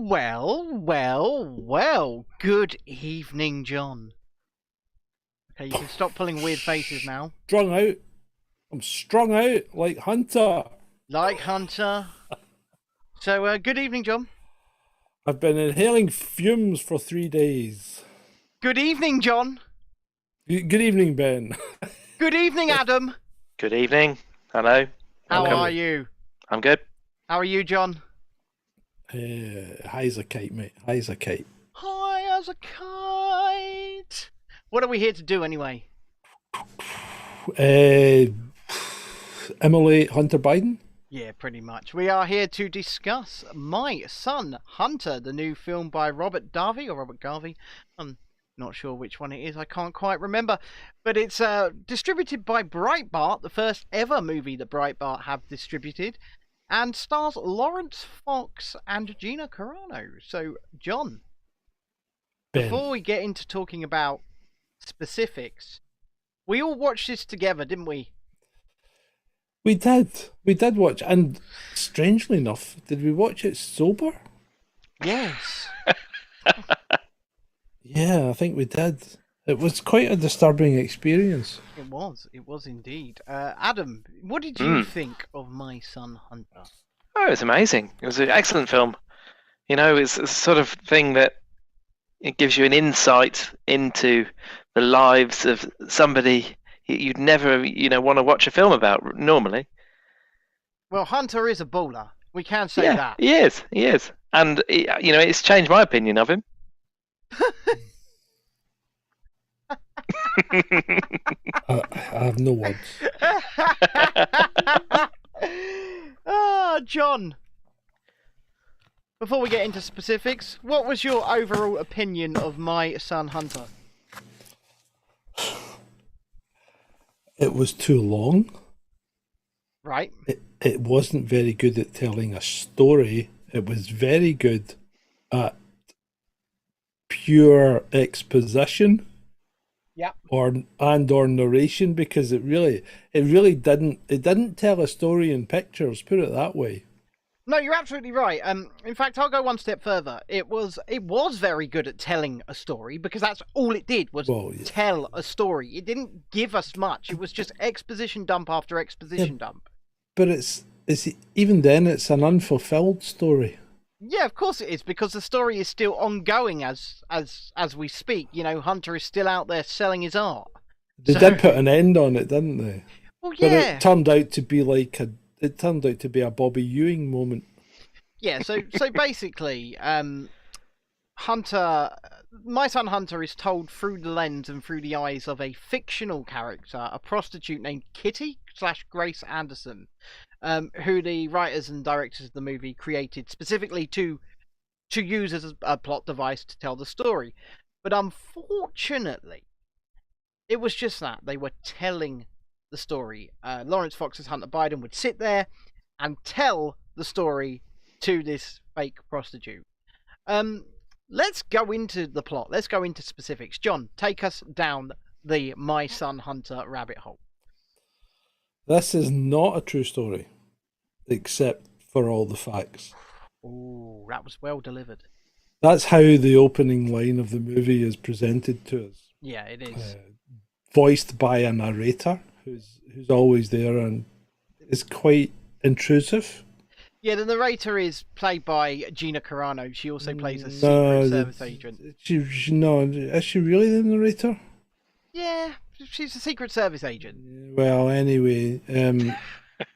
Well. Good evening, John. Okay, you can stop pulling weird faces now. Strung out. I'm strung out like Hunter. Like Hunter. So, good evening, John. I've been inhaling fumes for 3 days. Good evening, John. Good evening, Ben. Good evening, Adam. Good evening. Hello. How Welcome. are you? I'm good. How are you, John? High as a kite, mate. High as a kite. High as a kite. What are we here to do, anyway? Immolate Hunter Biden? Yeah, pretty much. We are here to discuss My Son, Hunter, the new film by Robert Garvey. I'm not sure which one it is. I can't quite remember. But it's distributed by Breitbart, the first ever movie that Breitbart have distributed, and stars Lawrence Fox and Gina Carano. So, John, Ben. before we get into talking about specifics, we all watched this together, didn't we? We did watch, and strangely enough, did we watch it sober? Yes. Yeah, I think we did. It was quite a disturbing experience. It was indeed. Adam, what did you think of My Son, Hunter? Oh, it was amazing. It was an excellent film. You know, it's a sort of thing that it gives you an insight into the lives of somebody you'd never, want to watch a film about normally. Well, Hunter is a baller. We can say Yeah, that. he is. And, it's changed my opinion of him. I have no words. John, before we get into specifics, what was your overall opinion of My Son, Hunter? It was too long. Right. It wasn't very good at telling a story. It was very good at pure exposition. Yeah. Or narration, because it really didn't tell a story in pictures, put it that way. No, you're absolutely right. In fact, I'll go one step further. It was very good at telling a story, because that's all it did was tell a story. It didn't give us much. It was just exposition dump after exposition dump. But it's even then it's an unfulfilled story. Yeah, of course it is, because the story is still ongoing as we speak. You know, Hunter is still out there selling his art. They did put an end on it, didn't they? Well, yeah. But it turned out to be a Bobby Ewing moment. Yeah, so basically, Hunter, My Son Hunter is told through the lens and through the eyes of a fictional character, a prostitute named Kitty/Grace Anderson, who the writers and directors of the movie created specifically to use as a plot device to tell the story. But unfortunately, it was just that. They were telling the story. Lawrence Fox's Hunter Biden would sit there and tell the story to this fake prostitute. Let's go into the plot. Let's go into specifics. John, take us down the My Son Hunter rabbit hole. This is not a true story, except for all the facts. Oh, that was well delivered. That's how the opening line of the movie is presented to us. Yeah, it is. Voiced by a narrator who's always there and is quite intrusive. Yeah, the narrator is played by Gina Carano. She also plays a Secret Service agent. Is she really the narrator? Yeah, she's a Secret Service agent. Well, anyway,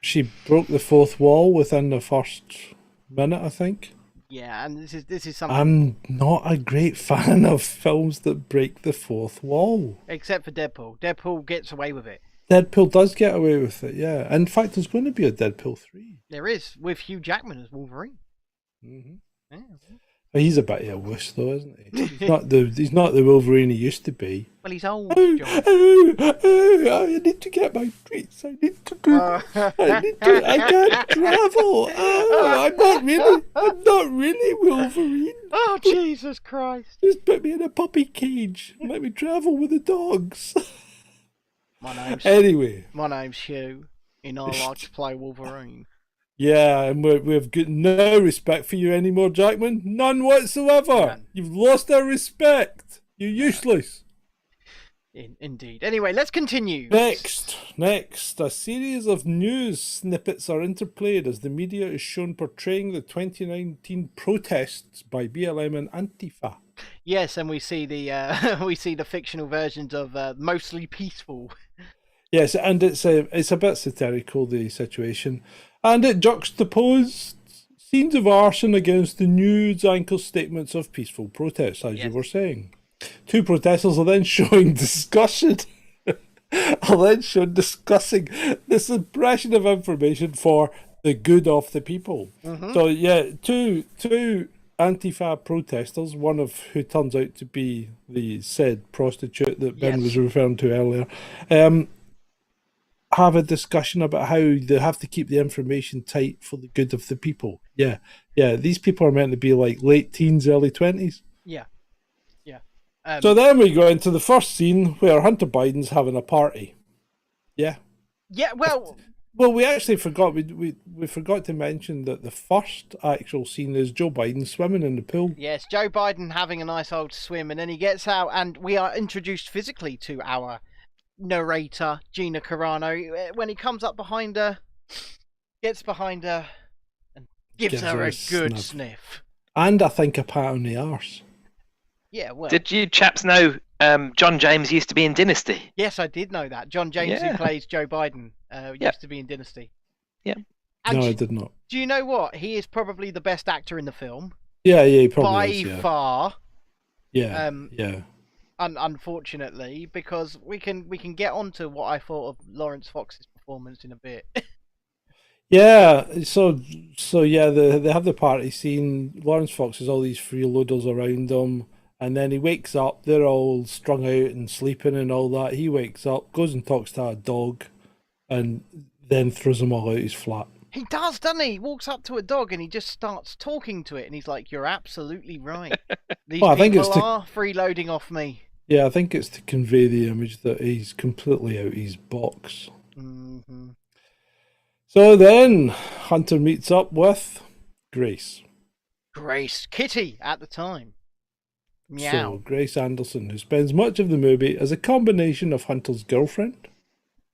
she broke the fourth wall within the first minute, I think. Yeah, and this is something. I'm not a great fan of films that break the fourth wall. Except for Deadpool. Deadpool gets away with it. Deadpool does get away with it, yeah. In fact, there's going to be a Deadpool 3. There is, with Hugh Jackman as Wolverine. Mm-hmm. Yeah. Well, he's a bit of a wuss, though, isn't he? He's not the Wolverine he used to be. Well, he's old, John. I need to get my treats. I need to do. I can't travel. I'm not really Wolverine. Oh, Jesus Christ! Just put me in a puppy cage. Let me travel with the dogs. My name's Hugh, and I like to play Wolverine. Yeah, and we've got no respect for you anymore, Jackman. None whatsoever. None. You've lost our respect. You're useless. Indeed. Anyway, let's continue. Next, a series of news snippets are interplayed as the media is shown portraying the 2019 protests by BLM and Antifa. Yes, and we see the we see the fictional versions of mostly peaceful. Yes, and it's a bit satirical, the situation, and it juxtaposed scenes of arson against the news anchor statements of peaceful protests, as you were saying. Two protesters are then showing discussion. Discussing the suppression of information for the good of the people. Mm-hmm. So yeah, two Antifa protesters, one of who turns out to be the said prostitute that Ben was referring to earlier, have a discussion about how they have to keep the information tight for the good of the people. Yeah. These people are meant to be like late teens, early 20s. Yeah. So then we go into the first scene where Hunter Biden's having a party. Yeah. Yeah. Well, we actually forgot. We forgot to mention that the first actual scene is Joe Biden swimming in the pool. Yes, Joe Biden having a nice old swim, and then he gets out, and we are introduced physically to our narrator, Gina Carano, when he comes up behind her, gets behind her, and gives her a good sniff. And I think a pat on the arse. Yeah, well. Did you chaps know John James used to be in Dynasty? Yes, I did know that. John James, who plays Joe Biden, used to be in Dynasty. Yeah. And no, I did not. Do you know what? He is probably the best actor in the film. Yeah, he probably is. By far. Yeah. Unfortunately, because we can get onto what I thought of Lawrence Fox's performance in a bit. Yeah, so yeah, they have the party scene. Lawrence Fox has all these freeloaders around him, and then he wakes up. They're all strung out and sleeping and all that. He wakes up, goes and talks to a dog, and then throws them all out his flat. He does, doesn't he? He walks up to a dog and he just starts talking to it, and he's like, "You're absolutely right. These people are freeloading off me." Yeah, I think it's to convey the image that he's completely out his box. Mm-hmm. So then Hunter meets up with Grace, Kitty at the time. Meow. So Grace Anderson, who spends much of the movie as a combination of Hunter's girlfriend,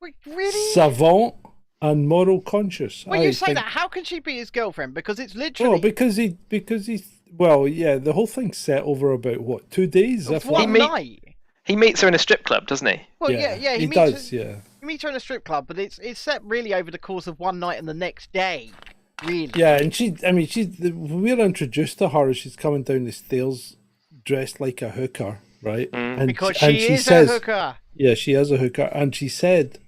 wait, really? savant, and moral conscious. Well, you say that. How can she be his girlfriend? Because it's literally. Oh, because he's. Well, yeah, the whole thing's set over about what, 2 days? One night. He meets her in a strip club, doesn't he? Well, yeah, he does. Yeah. He meets her in a strip club, but it's set really over the course of one night and the next day. Really. Yeah, and we're introduced to her as she's coming down the stairs dressed like a hooker, right? And because she says, a hooker. Yeah, she is a hooker, and she said,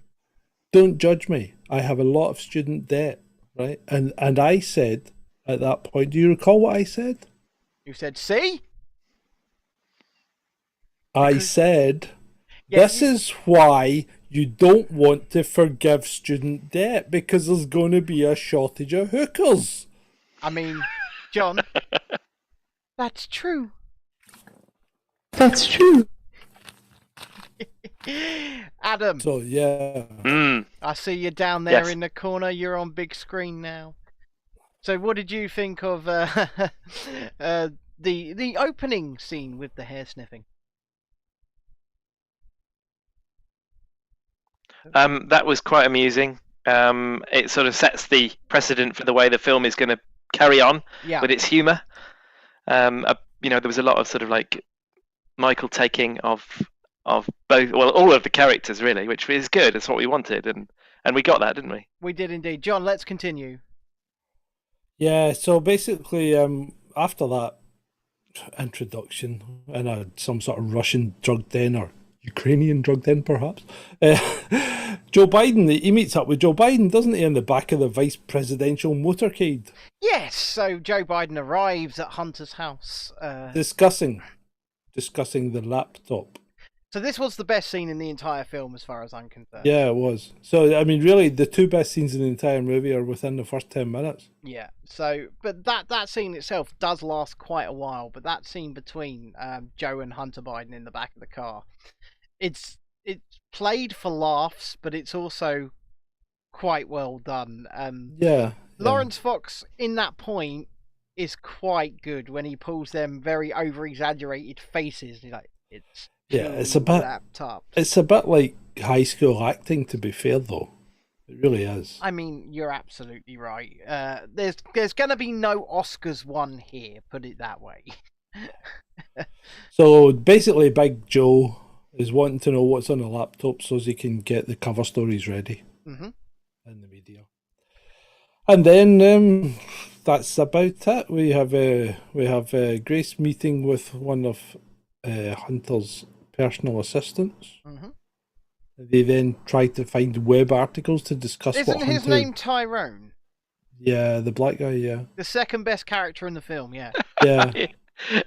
"Don't judge me. I have a lot of student debt," right? And I said at that point, do you recall what I said? You said, "See." I said, this is why you don't want to forgive student debt, because there's going to be a shortage of hookers. I mean, John, that's true. That's true. Adam. So, yeah. I see you down there in the corner. You're on big screen now. So what did you think of the opening scene with the hair sniffing? That was quite amusing. It sort of sets the precedent for the way the film is going to carry on with its humour. There was a lot of sort of like Michael taking of both, well, all of the characters really, which is good. It's what we wanted, and we got that, didn't we? We did indeed. John, let's continue. Yeah, so basically, after that introduction in some sort of Russian drug den or Ukrainian drug den, perhaps, Joe Biden, he meets up with Joe Biden, doesn't he, in the back of the vice presidential motorcade? Yes, so Joe Biden arrives at Hunter's house. Discussing the laptop. So this was the best scene in the entire film as far as I'm concerned. Yeah, it was. So, I mean, really, the two best scenes in the entire movie are within the first 10 minutes. Yeah, so, but that scene itself does last quite a while, but that scene between Joe and Hunter Biden in the back of the car, it's played for laughs, but it's also quite well done. Yeah, Lawrence Fox in that point is quite good when he pulls them very over-exaggerated faces. He's like, it's it's a bit. laptops. It's a bit like high school acting, to be fair, though. It really is. I mean, you're absolutely right. There's going to be no Oscars won here. Put it that way. So basically, Big Joe is wanting to know what's on the laptop so he can get the cover stories ready in the media. And then that's about it. We have Grace meeting with one of Hunter's personal assistants. They then try to find web articles to discuss Isn't what his Hunter... name Tyrone? Yeah, the black guy, yeah. The second best character in the film, yeah. Yeah.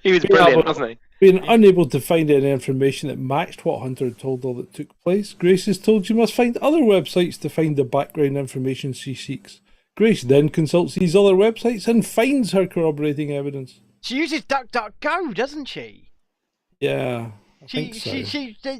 He was brilliant, wasn't he? Being unable to find any information that matched what Hunter had told her that took place, Grace is told she must find other websites to find the background information she seeks. Grace then consults these other websites and finds her corroborating evidence. She uses DuckDuckGo, doesn't she? Yeah, I think so.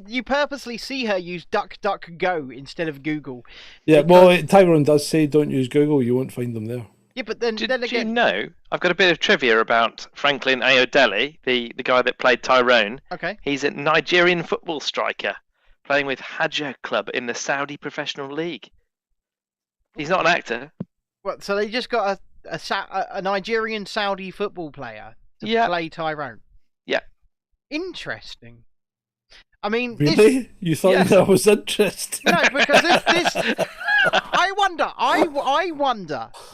You purposely see her use DuckDuckGo instead of Google. Yeah, well, Tyrone does say don't use Google, you won't find them there. Yeah, but then Do you again... know, I've got a bit of trivia about Franklin Ayodele, the guy that played Tyrone. Okay. He's a Nigerian football striker playing with Hajj Club in the Saudi Professional League. He's not an actor. What, so they just got a Nigerian Saudi football player to play Tyrone? Yeah. Interesting. I mean, really? You thought that was interesting? No, because this I wonder,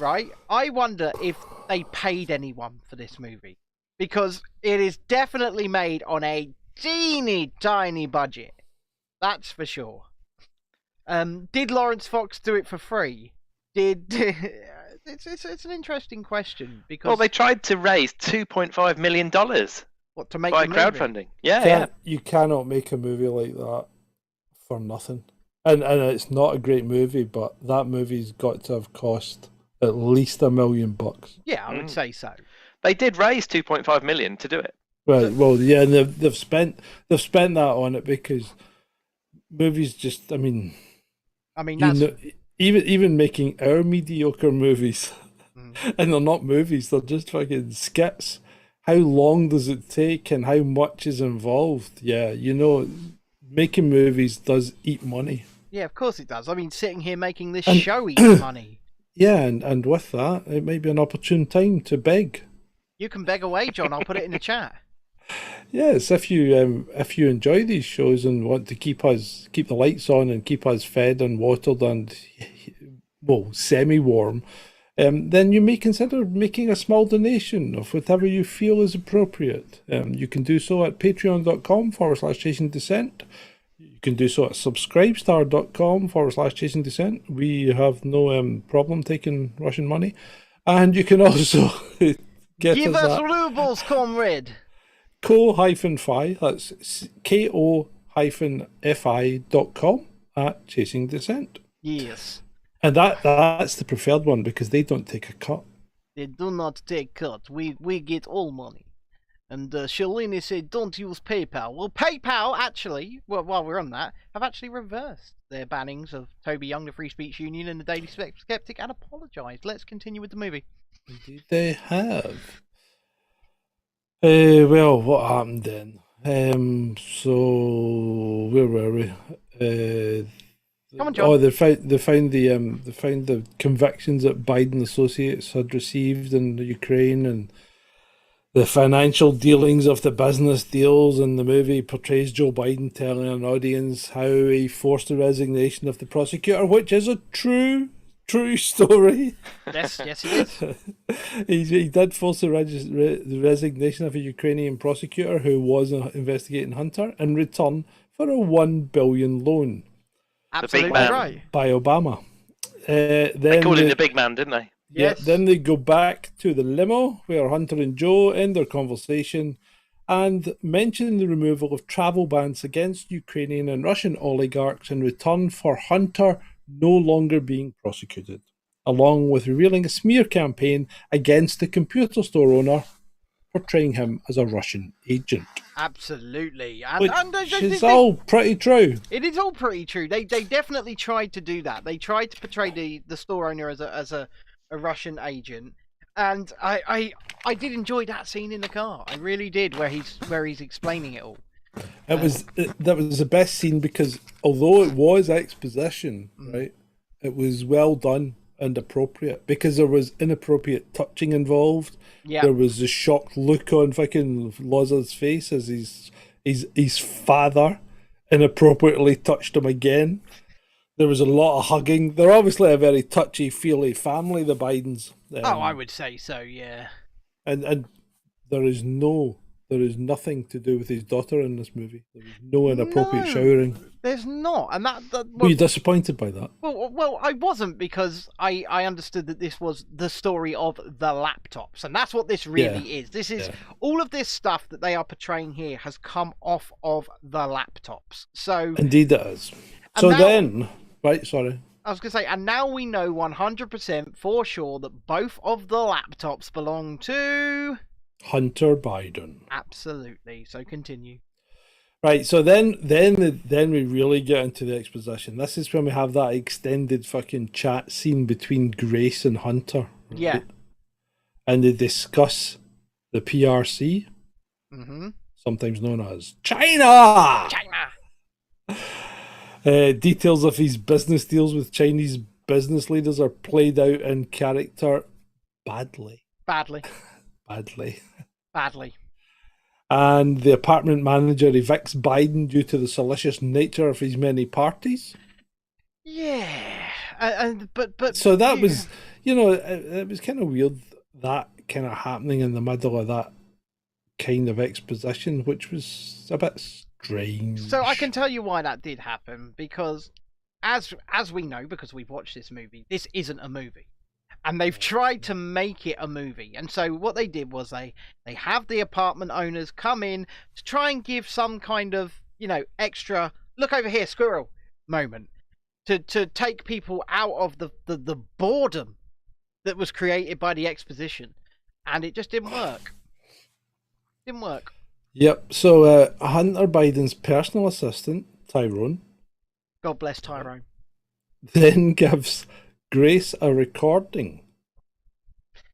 right? I wonder if they paid anyone for this movie. Because it is definitely made on a teeny tiny budget. That's for sure. Did Lawrence Fox do it for free? It's an interesting question because they tried to raise $2.5 million. What, to make by a movie? crowdfunding? Yeah. You cannot make a movie like that for nothing. And it's not a great movie, but that movie's got to have cost at least $1 million. Yeah, I would say so. They did raise 2.5 million to do it. Right. Well, yeah, and they've spent that on it because movies just. I mean, that's... even making our mediocre movies, and they're not movies; they're just fucking skits. How long does it take, and how much is involved? Yeah, making movies does eat money. Yeah, of course it does. I mean, sitting here making this show eats money. Yeah, and with that, it may be an opportune time to beg. You can beg away, John. I'll put it in the chat. Yes, if you enjoy these shows and want to keep the lights on and keep us fed and watered and semi-warm, then you may consider making a small donation of whatever you feel is appropriate. You can do so at patreon.com/Chasing Dissent. You can do so at subscribestar.com/Chasing Dissent. We have no problem taking Russian money. And you can also give us rubles, comrade. ko-fi, that's ko-fi.com/Chasing Dissent. Yes. And that's the preferred one because they don't take a cut. They do not take cut. We get all money. And Shalini said, don't use PayPal. Well, PayPal, actually, while we're on that, have actually reversed their bannings of Toby Young, the Free Speech Union, and the Daily Skeptic, and apologised. Let's continue with the movie. Indeed they have. Well, what happened then? So where were we? Come on, John. Oh, they found the convictions that Biden associates had received in the Ukraine and the financial dealings of the business deals, and the movie portrays Joe Biden telling an audience how he forced the resignation of the prosecutor, which is a true story. Yes, he did. He did force the resignation of a Ukrainian prosecutor who was investigating Hunter in return for a $1 billion loan. Absolutely big man. right. By Obama. They called him the big man, didn't they? Yeah, Yes. then they go back to the limo where Hunter and Joe end their conversation and mention the removal of travel bans against Ukrainian and Russian oligarchs in return for Hunter no longer being prosecuted, along with revealing a smear campaign against the computer store owner, portraying him as a Russian agent. Absolutely. Which is all pretty true. It is all pretty true. They definitely tried to do that. They tried to portray the store owner as a a Russian agent, and I did enjoy that scene in the car. I really did, where he's explaining it all. That was the best scene because although it was exposition, right, it was well done and appropriate because there was inappropriate touching involved. Yeah. There was a shocked look on fucking Loza's face as his father inappropriately touched him again. There was a lot of hugging. They're obviously a very touchy-feely family, the Bidens. I would say so, yeah. And there is nothing to do with his daughter in this movie. There is no inappropriate showering. There's not, and that Were you disappointed by that? Well, I wasn't, because I understood that this was the story of the laptops, and that's what this really is. This is all of this stuff that they are portraying here has come off of the laptops. So indeed, it is. So now, then, right? Sorry. I was going to say, and now we know 100% for sure that both of the laptops belong to Hunter Biden. Absolutely. So continue. Right. So then we really get into the exposition. This is when we have that extended fucking chat scene between Grace and Hunter. Right? Yeah. And they discuss the PRC, sometimes known as China. Details of his business deals with Chinese business leaders are played out in character badly. And the apartment manager evicts Biden due to the salacious nature of his many parties. Yeah, but so that was, it was kind of weird that kind of happening in the middle of that kind of exposition, which was a bit strange. So I can tell you why that did happen, because as we know, because we've watched this movie, this isn't a movie. And they've tried to make it a movie. And so what they did was they have the apartment owners come in to try and give some kind of, extra, look over here, squirrel moment. To take people out of the boredom that was created by the exposition. And it just didn't work. Yep. So Hunter Biden's personal assistant, Tyrone. God bless Tyrone. Then gives Grace a recording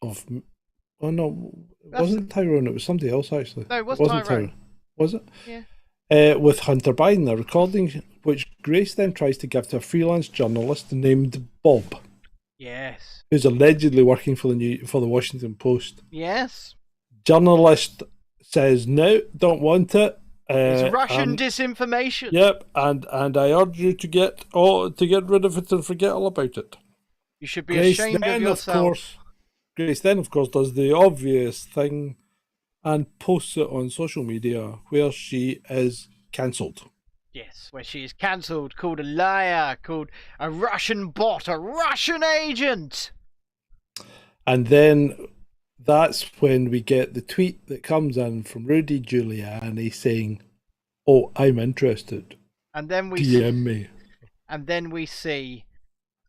of... Oh, no. It wasn't Tyrone. It was somebody else, actually. No, it wasn't Tyrone. Was it? Yeah. With Hunter Biden, a recording which Grace then tries to give to a freelance journalist named Bob. Yes. Who's allegedly working for the Washington Post. Yes. Journalist says, no, don't want it. It's Russian disinformation. Yep, and I urge you to get rid of it and forget all about it. You should be ashamed of yourself. Grace then, of course, does the obvious thing and posts it on social media where she is cancelled. Yes, where she is cancelled, called a liar, called a Russian bot, a Russian agent. And then that's when we get the tweet that comes in from Rudy Giuliani saying, "Oh, I'm interested. And then we DM me." And then we see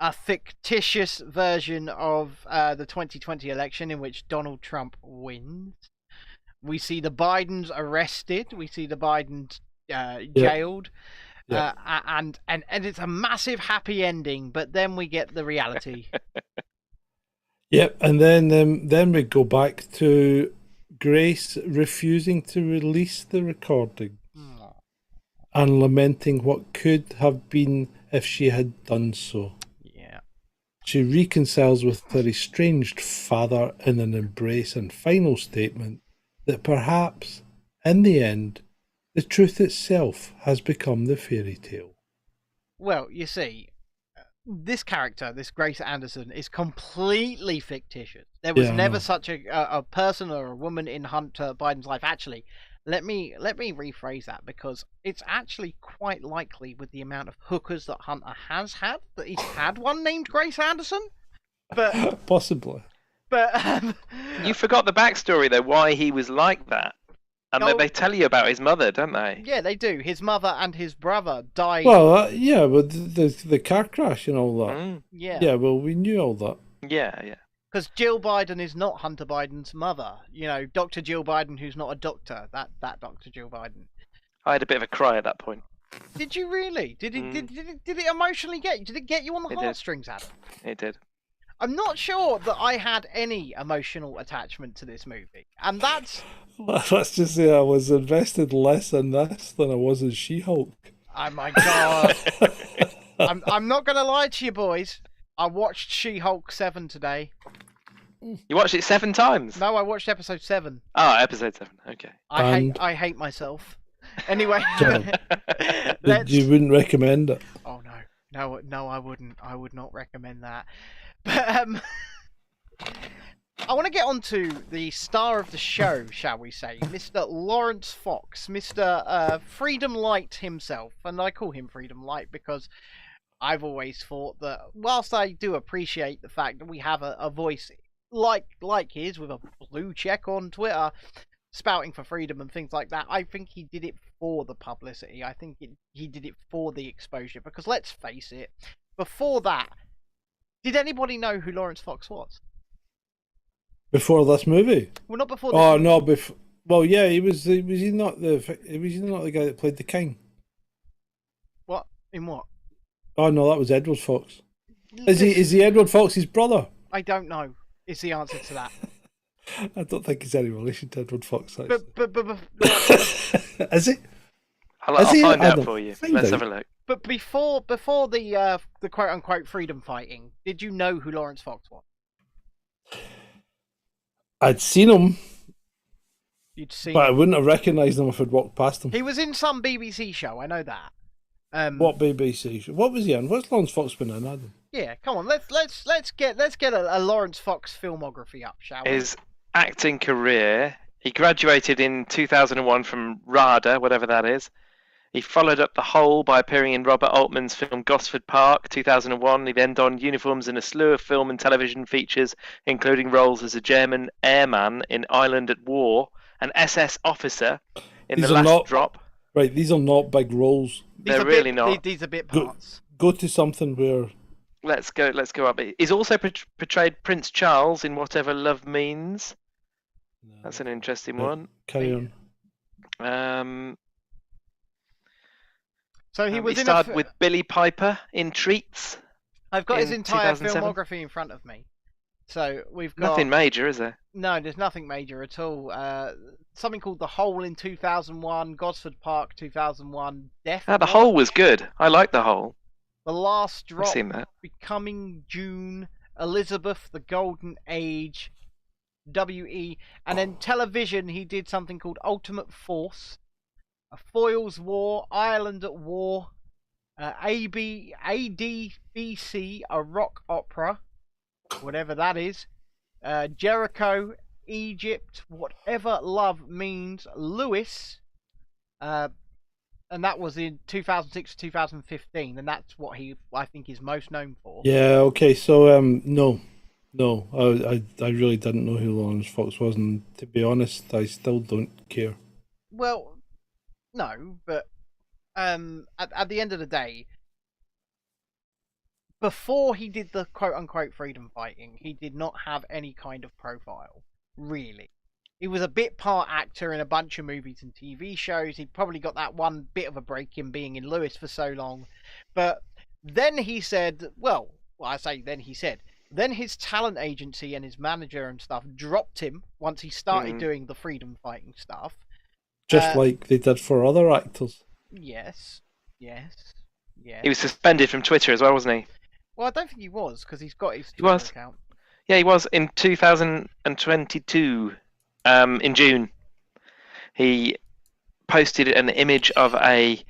a fictitious version of the 2020 election in which Donald Trump wins. We see the Bidens arrested. We see the Bidens jailed. Yeah. And it's a massive happy ending, but then we get the reality. Yep, and then we go back to Grace refusing to release the recording and lamenting what could have been if she had done so. Yeah. She reconciles with her estranged father in an embrace and final statement that perhaps, in the end, the truth itself has become the fairy tale. Well, you see, this character, this Grace Anderson, is completely fictitious. There was never such a person or a woman in Hunter Biden's life. Actually, let me rephrase that, because it's actually quite likely, with the amount of hookers that Hunter has had, that he's had one named Grace Anderson. But possibly. But you forgot the backstory though, why he was like that. And they tell you about his mother, don't they? Yeah, they do. His mother and his brother died. Well, yeah, but the car crash and all that. Yeah. Yeah, well, we knew all that. Yeah. Because Jill Biden is not Hunter Biden's mother. Dr. Jill Biden, who's not a doctor. That Dr. Jill Biden. I had a bit of a cry at that point. Did you really? Did it emotionally get you? Did it get you on the heartstrings, Adam? It did. I'm not sure that I had any emotional attachment to this movie, and that's. Let's just say I was invested less in this than I was in She-Hulk. Oh my god! I'm not gonna lie to you, boys. I watched She-Hulk 7 today. You watched it 7 times? No, I watched episode 7. Oh, episode 7. Okay. I hate myself. Anyway, You wouldn't recommend it? Oh no, I wouldn't. I would not recommend that. But I want to get on to the star of the show, shall we say, Mr. Lawrence Fox, Mr. Freedom Light himself, and I call him Freedom Light because I've always thought that whilst I do appreciate the fact that we have a voice like his with a blue check on Twitter, spouting for freedom and things like that, I think he did it for the publicity. I think he did it for the exposure because let's face it, before that, did anybody know who Lawrence Fox was? Before this movie? Well, not before this Oh movie. no, well, yeah, was he not the guy that played the king? What? In what? Oh no, that was Edward Fox. Is he Edward Fox's brother? I don't know. Is the answer to that? I don't think he's any relation to Edward Fox. Actually. But Is he? I'll find out Adam, for you. find Let's out. have a look. But before the quote unquote freedom fighting, did you know who Lawrence Fox was? I'd seen him, You'd seen but I him. wouldn't have recognised him if I'd walked past him. He was in some BBC show. I know that. What BBC? What was he in? What's Lawrence Fox been in, Adam? Yeah, come on. Let's get a Lawrence Fox filmography up, shall we? His acting career. He graduated in 2001 from RADA, whatever that is. He followed up The Hole by appearing in Robert Altman's film Gosford Park, 2001. He then donned uniforms in a slew of film and television features, including roles as a German airman in Ireland at War, an SS officer in These The are Last not- Drop. Right, these are not big roles. They're really not. These are bit parts. Go to something where Let's go up. He's also portrayed Prince Charles in Whatever Love Means. That's an interesting one. carry on. So he was He in starred with Billy Piper in Treats. I've got his in entire 2007. filmography in front of me. So we've got Nothing major, is there? No, there's nothing major at all. Something called The Hole in 2001, Gosford Park 2001, Death. The Hole was good. I like The Hole. The Last I've Drop, seen that. Becoming June, Elizabeth, The Golden Age, WE, and then television he did something called Ultimate Force, A Foyle's War, Ireland at War, ADBC, a rock opera, whatever that is, Jericho, Egypt, Whatever Love Means, Lewis, and that was in 2006 to 2015, and that's what I think is most known for. Yeah, okay, so no, I really didn't know who Lawrence Fox was, and to be honest, I still don't care. Well, no, but at the end of the day, before he did the quote-unquote freedom fighting, he did not have any kind of profile, really. He was a bit part actor in a bunch of movies and TV shows. He probably got that one bit of a break in being in Lewis for so long. But then he said, then his talent agency and his manager and stuff dropped him once he started doing the freedom fighting stuff. Just like they did for other actors. Yes. He was suspended from Twitter as well, wasn't he? Well, I don't think he was, because he's got his Twitter account. Yeah, he was in 2022, in June. He posted an image of a...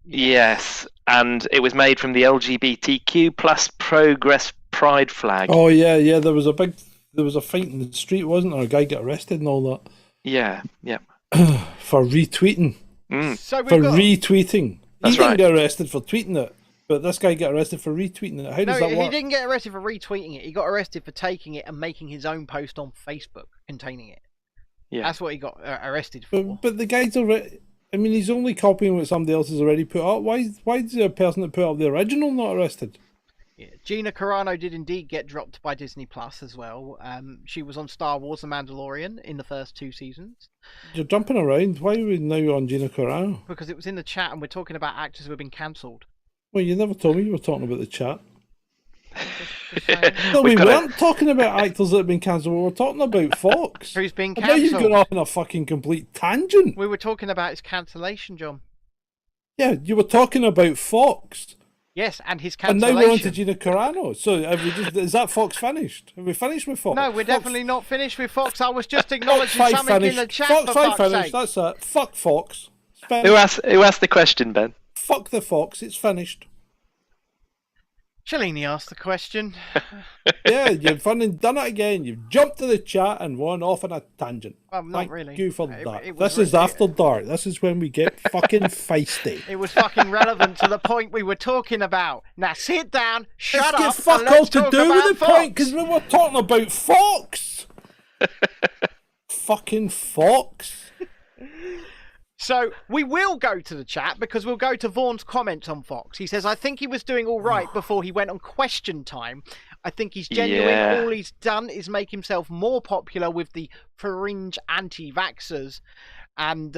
yes, and it was made from the LGBTQ plus Progress Pride flag. Oh yeah, there was a fight in the street, wasn't there? A guy got arrested and all that. Yeah. For retweeting. So retweeting. That's He didn't right. get arrested for tweeting it, but this guy got arrested for retweeting it. How does that he work? didn't get arrested for retweeting it. He got arrested for taking it and making his own post on Facebook containing it. Yeah. That's what he got arrested for. But the guy's already... I mean, he's only copying what somebody else has already put up. Why is the person that put up the original not arrested? Yeah. Gina Carano did indeed get dropped by Disney Plus as well. She was on Star Wars: The Mandalorian in the first 2 seasons. You're jumping around. Why are we now on Gina Carano? Because it was in the chat and we're talking about actors who have been cancelled. Well, you never told me you were talking about the chat. Just saying. No, we We've got weren't talking about actors that have been cancelled. We were talking about Fox. Who's been And now you've cancelled? gone off on a fucking complete tangent. We were talking about his cancellation, John. Yeah, you were talking about Fox. Yes, and his And cancellation. now we're on to Gina Carano. So is that Fox finished? Have we finished with Fox? No, we're Fox, definitely not finished with Fox. I was just acknowledging Fox something finished. in the chat. Fox for 5 fuck's finished. sake. That's it. Fuck Fox. It's finished. Who asked the question, Ben? Fuck the Fox. It's finished. Cellini asked the question. Yeah, you've done it again. You've jumped to the chat and gone off on a tangent. Well, not Thank really. you for It- that. it was This is re- after dark. This is when we get fucking feisty. It was fucking relevant to the point we were talking about. Now sit down, shut Let's get up, fuck and all let's to talk do about with the Fox. point because we were talking about Fox. Fucking Fox. So we will go to the chat because we'll go to Vaughn's comments on Fox. He says, I think he was doing all right before he went on Question Time. I think he's genuine. Yeah. All he's done is make himself more popular with the fringe anti-vaxxers. And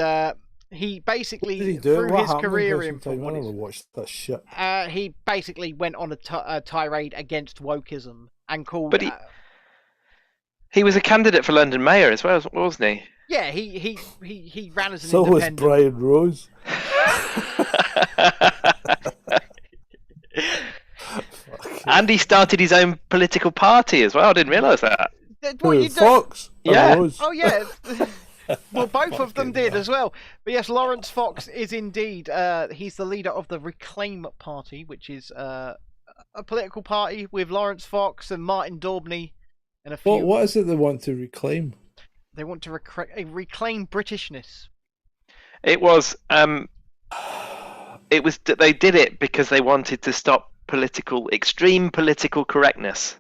he basically, What did he do? through What his happened career in in Question Time? I what never watched that shit. he basically went on a tirade against wokeism and called... But he was a candidate for London Mayor as well, wasn't he? yeah, he ran as an So was independent. Brian Rose. And he started his own political party as well. I didn't realise that. What Who, you do? Fox? Or Yeah. Rose? Oh yeah. Well, both of them Fucking did hell. as well. But yes, Lawrence Fox is indeed. He's the leader of the Reclaim Party, which is a political party with Lawrence Fox and Martin Daubney and a few. What is it they want to reclaim? They want to reclaim Britishness. It was. It was. They did it because they wanted to stop extreme political correctness.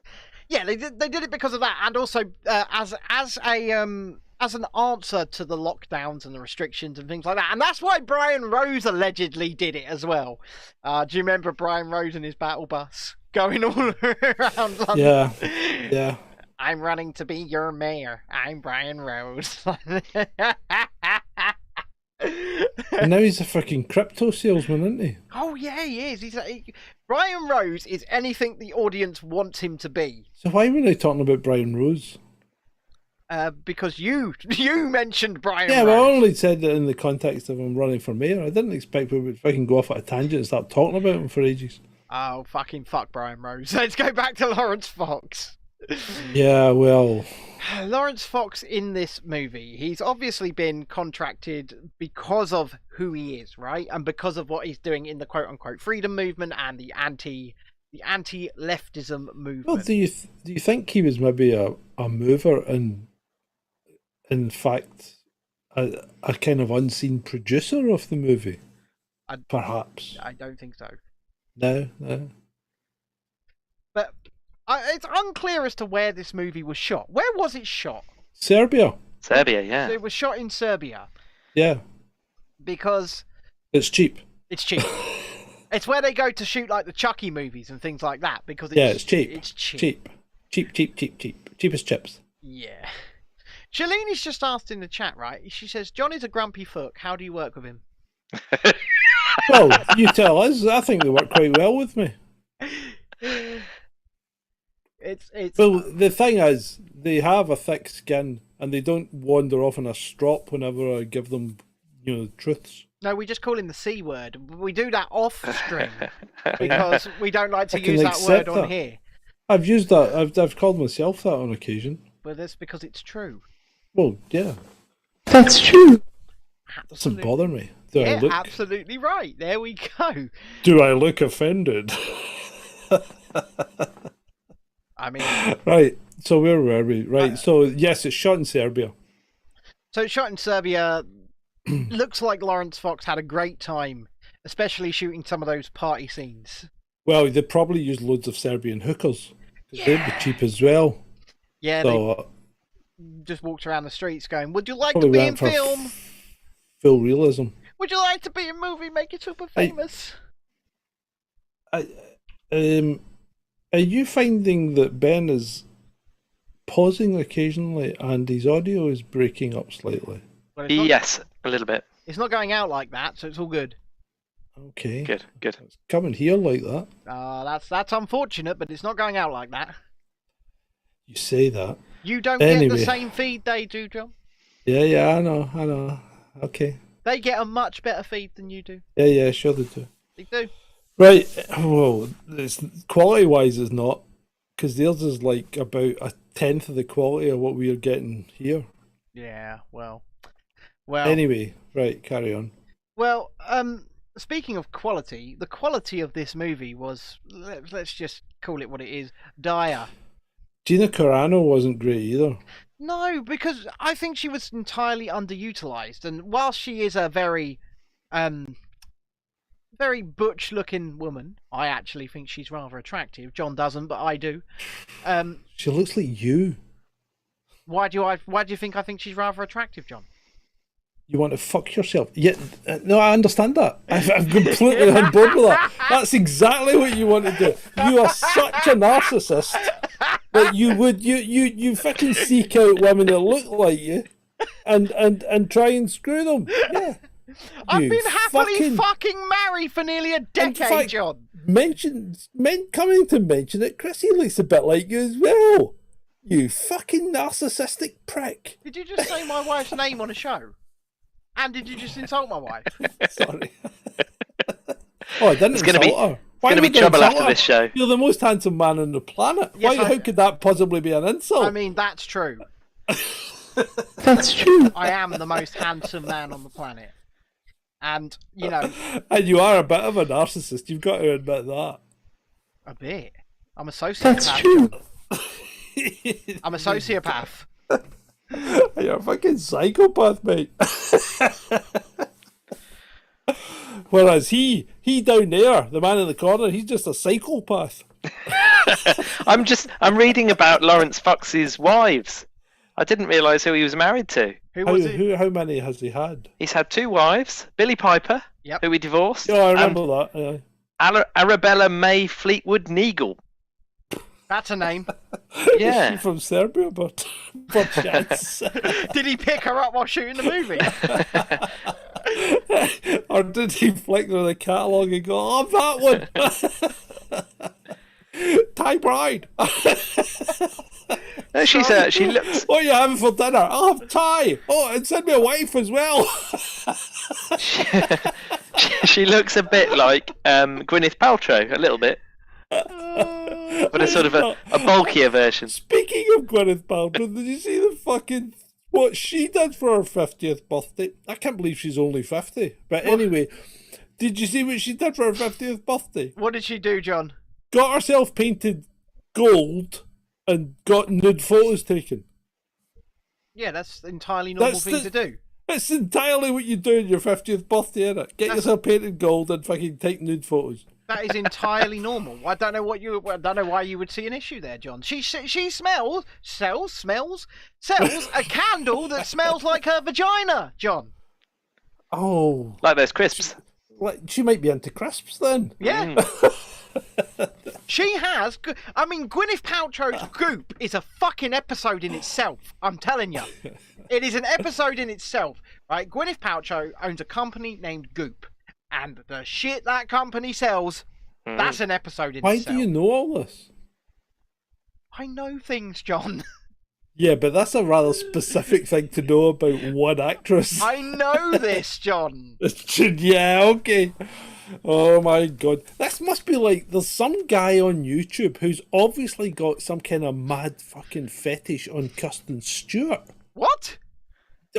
Yeah, they did it because of that, and also as an answer to the lockdowns and the restrictions and things like that. And that's why Brian Rose allegedly did it as well. Do you remember Brian Rose and his battle bus going all around London? Yeah, yeah. I'm running to be your mayor. I'm Brian Rose. And now he's a freaking crypto salesman, isn't he? Oh yeah, he is. Brian Rose is anything the audience wants him to be. So why were they talking about Brian Rose? Because you mentioned Brian Yeah, Rose. well, I only said it in the context of him running for mayor. I didn't expect we would fucking go off at a tangent and start talking about him for ages. Oh, fuck Brian Rose. Let's go back to Lawrence Fox. Yeah, well, Lawrence Fox in this movie, he's obviously been contracted because of who he is, right? And because of what he's doing in the quote-unquote freedom movement and the anti-leftism movement. well, do you think he was maybe a mover and, in fact, a kind of unseen producer of the movie? Perhaps. I don't think so. No. But it's unclear as to where this movie was shot. Where was it shot? Serbia. Serbia, yeah. So it was shot in Serbia Yeah. because It's cheap. it's cheap. It's where they go to shoot like the Chucky movies and things like that because It's cheap. It's cheap. Cheap. Cheap as chips. Yeah. Shalini's just asked in the chat, right? She says, John is a grumpy fuck. How do you work with him? Well, you tell us. I think they work quite well with me. It's Well, the thing is, they have a thick skin and they don't wander off in a strop whenever I give them, truths. no, we just call him the C word. We do that off stream because we don't like to I can use that accept word on that. here. I've used that. I've called myself that on occasion. But that's because it's true. Well, yeah. That's true. Doesn't bother me. Do Yeah, I look? absolutely right. There we go. Do I look offended? I mean, Right. So where were we? Right. So yes, it's shot in Serbia. so it's shot in Serbia. Looks like Lawrence Fox had a great time, especially shooting some of those party scenes. Well, they probably used loads of Serbian hookers. 'Cause they'd be cheap as well. Yeah, So they just walked around the streets going, "Would you like to probably be in went for film? full realism. Would you like to be in a movie? Make it super famous." Are you finding that Ben is pausing occasionally and his audio is breaking up slightly? Well, it's not, Yes, a little bit. it's not going out like that, so it's all good. Okay. Good. It's coming here like that. That's unfortunate, but it's not going out like that. You say that. You don't Anyway. get the same feed they do, John. Yeah, I know. Okay. They get a much better feed than you do. Yeah, sure they do. They do. Right. Well, it's quality-wise, it's not, because theirs is like about 1/10 of the quality of what we are getting here. Yeah. Well. Anyway, right. Carry on. Well, speaking of quality, the quality of this movie was, let's just call it what it is, dire. Gina Carano wasn't great either. No, because I think she was entirely underutilized, and whilst she is a very butch-looking woman, I actually think she's rather attractive. John doesn't, but I do. She looks like you. Why do you think I think she's rather attractive, John? You want to fuck yourself? Yeah, no, I understand that. I'm completely on board with that. That's exactly what you want to do. You are such a narcissist that you fucking seek out women that look like you, and try and screw them. Yeah. I've been happily fucking married for nearly a decade, in fact, John. Coming to mention it, Chrissy looks a bit like you as well. You fucking narcissistic prick. Did you just say my wife's name on a show? And did you just insult my wife? Sorry. Oh, I didn't insult her. There's going to be trouble after this show. You're the most handsome man on the planet. Yes, how could that possibly be an insult? I mean, that's true. That's true. I am the most handsome man on the planet. And, you know... And you are a bit of a narcissist. You've got to admit that. A bit. I'm a sociopath. That's true. I'm a sociopath. You're a fucking psychopath, mate. Whereas he down there, the man in the corner, he's just a psychopath. I'm reading about Lawrence Fox's wives. I didn't realise who he was married to. How many has he had? He's had 2 wives. Billie Piper, who he divorced. Yeah, I remember that. Yeah. Arabella May Fleetwood Neagle. That's a name. Yeah. Is she from Serbia, but chance. Did he pick her up while shooting the movie? Or did he flick through the catalogue and go, oh, that one? Thai bride. No, she looks... What are you having for dinner? I'll have Thai. Oh, and send me a wife as well. she looks a bit like Gwyneth Paltrow, a little bit. But a sort of a bulkier version. Speaking of Gwyneth Paltrow, did you see what she did for her 50th birthday? I can't believe she's only 50. But anyway, did you see what she did for her 50th birthday? What did she do, John? Got herself painted gold and got nude photos taken. Yeah, that's entirely normal thing to do. It's entirely what you do on your 50th birthday, innit? Get yourself painted gold and fucking take nude photos. That is entirely normal. I don't know why you would see an issue there, John. She sells a candle that smells like her vagina, John. Oh, like those crisps. She might be into crisps then. Yeah. She has. I mean, Gwyneth Paltrow's Goop is a fucking episode in itself. I'm telling you, it is an episode in itself. Right? Gwyneth Paltrow owns a company named Goop. And the shit that company sells, that's an episode in itself. Why do you know all this? I know things, John. Yeah, but that's a rather specific thing to know about one actress. I know this, John. Yeah, okay. Oh my god. This must be like, there's some guy on YouTube who's obviously got some kind of mad fucking fetish on Kirsten Stewart. What?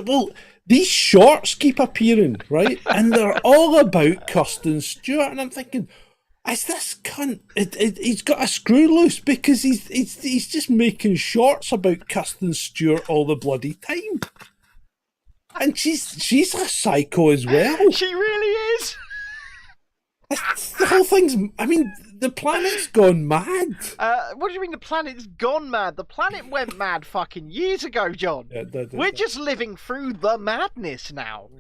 Well, these shorts keep appearing, right? And they're all about Kirsten Stewart. And I'm thinking, is this cunt? He's got a screw loose because he's just making shorts about Kirsten Stewart all the bloody time. And she's a psycho as well. She really is. The whole thing's... I mean, the planet's gone mad. What do you mean the planet's gone mad? The planet went mad fucking years ago, John. Yeah, We're just living through the madness now.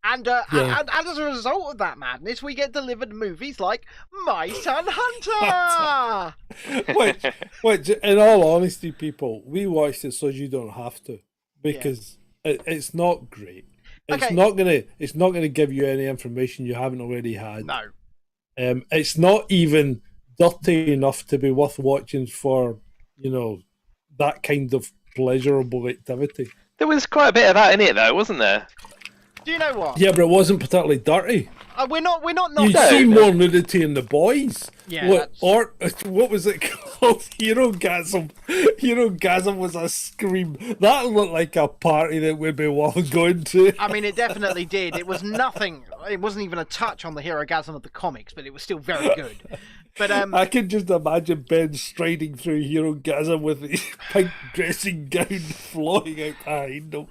And as a result of that madness, we get delivered movies like My Son Hunter! Which, in all honesty, people, we watched it so you don't have to. Because it's not great. It's Okay. not gonna give you any information you haven't already had. No. It's not even dirty enough to be worth watching for, that kind of pleasurable activity. There was quite a bit of that in it, though, wasn't there? Do you know what? Yeah, but it wasn't particularly dirty. We're not. You see more nudity in The Boys. Yeah. What was it called? Herogasm. Herogasm was a scream. That looked like a party that would be worth going to. I mean, it definitely did. It was nothing. It wasn't even a touch on the Herogasm of the comics, but it was still very good. But I can just imagine Ben striding through Herogasm with his pink dressing gown flowing out behind him.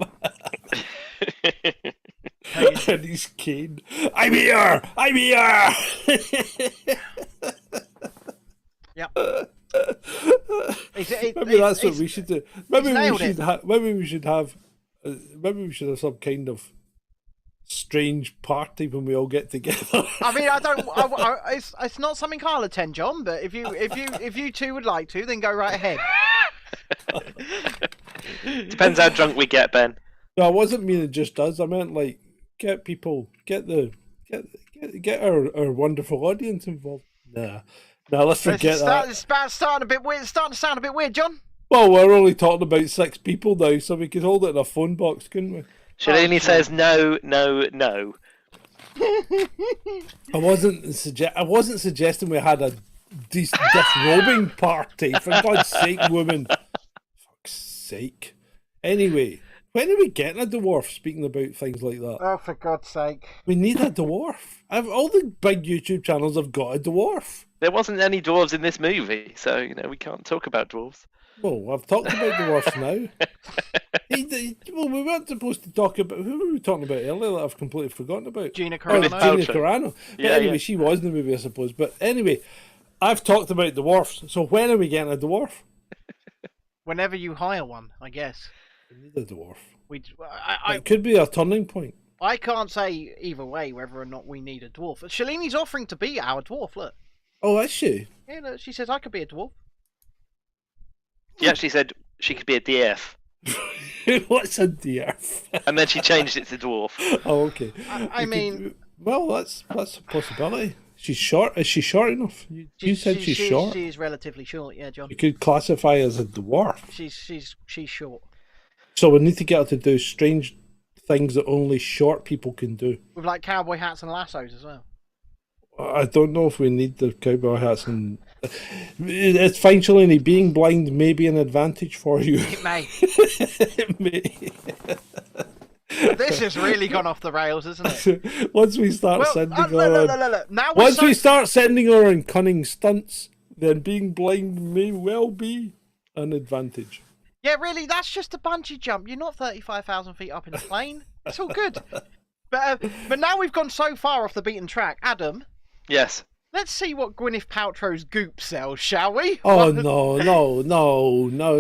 And his cane. I'm here! Yep. Maybe that's what we should do. Maybe we should have some kind of strange party when we all get together. I mean, it's not something I'll attend, John. But if you two would like to, then go right ahead. Depends how drunk we get, Ben. No, I wasn't meaning just us. I meant like get our wonderful audience involved. Nah, let's forget that. It's starting a bit weird. It's starting to sound a bit weird, John. Well, we're only talking about 6 people now, so we could hold it in a phone box, couldn't we? Shalini says no. I wasn't suggesting we had a disrobing party. For God's sake, woman. Fuck's sake. Anyway, when are we getting a dwarf? Speaking about things like that. Oh, for God's sake! We need a dwarf. All the big YouTube channels have got a dwarf. There wasn't any dwarves in this movie, so we can't talk about dwarves. Well, I've talked about dwarfs now. Well, we weren't supposed to talk about... Who were we talking about earlier that I've completely forgotten about? Gina Carano. Carano. But anyway, she was in the movie, I suppose. But anyway, I've talked about dwarfs. So when are we getting a dwarf? Whenever you hire one, I guess. We need a dwarf. It could be a turning point. I can't say either way whether or not we need a dwarf. Shalini's offering to be our dwarf, look. Oh, is she? Yeah, look, she says I could be a dwarf. She actually said she could be a DF. What's a DF? And then she changed it to dwarf. Oh, okay. I mean... Well, that's a possibility. She's short. Is she short enough? You said she's short. She's relatively short, yeah, John. You could classify as a dwarf. She's short. So we need to get her to do strange things that only short people can do. With like cowboy hats and lassos as well. I don't know if we need the cowboy hats and... It's fine, Shalini. Being blind may be an advantage for you. It may. It may. This has really gone off the rails, isn't it? Once we start sending her look. Now we start sending her on cunning stunts, then being blind may well be an advantage. Yeah, really, that's just a bungee jump. You're not 35,000 feet up in a plane. It's all good. But now we've gone so far off the beaten track. Adam. Yes. Let's see what Gwyneth Paltrow's goop sells, shall we? Oh, no.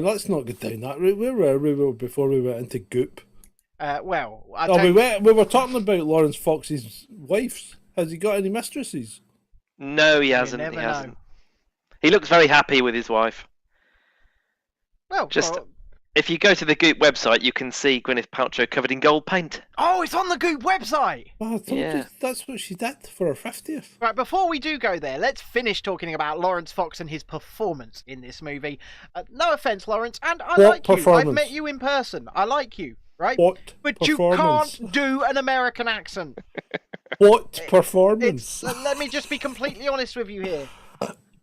Let's not get down that route. Where were we before we went into goop? We were talking about Lawrence Fox's wives. Has he got any mistresses? No, he hasn't. He looks very happy with his wife. Well, if you go to the Goop website, you can see Gwyneth Paltrow covered in gold paint. Oh, it's on the Goop website! Well, I thought that's what she did for her 50th. Right, before we do go there, let's finish talking about Lawrence Fox and his performance in this movie. No offence, Lawrence, and I like you. I've met you in person. I like you, right? But you can't do an American accent. What performance? Let me just be completely honest with you here.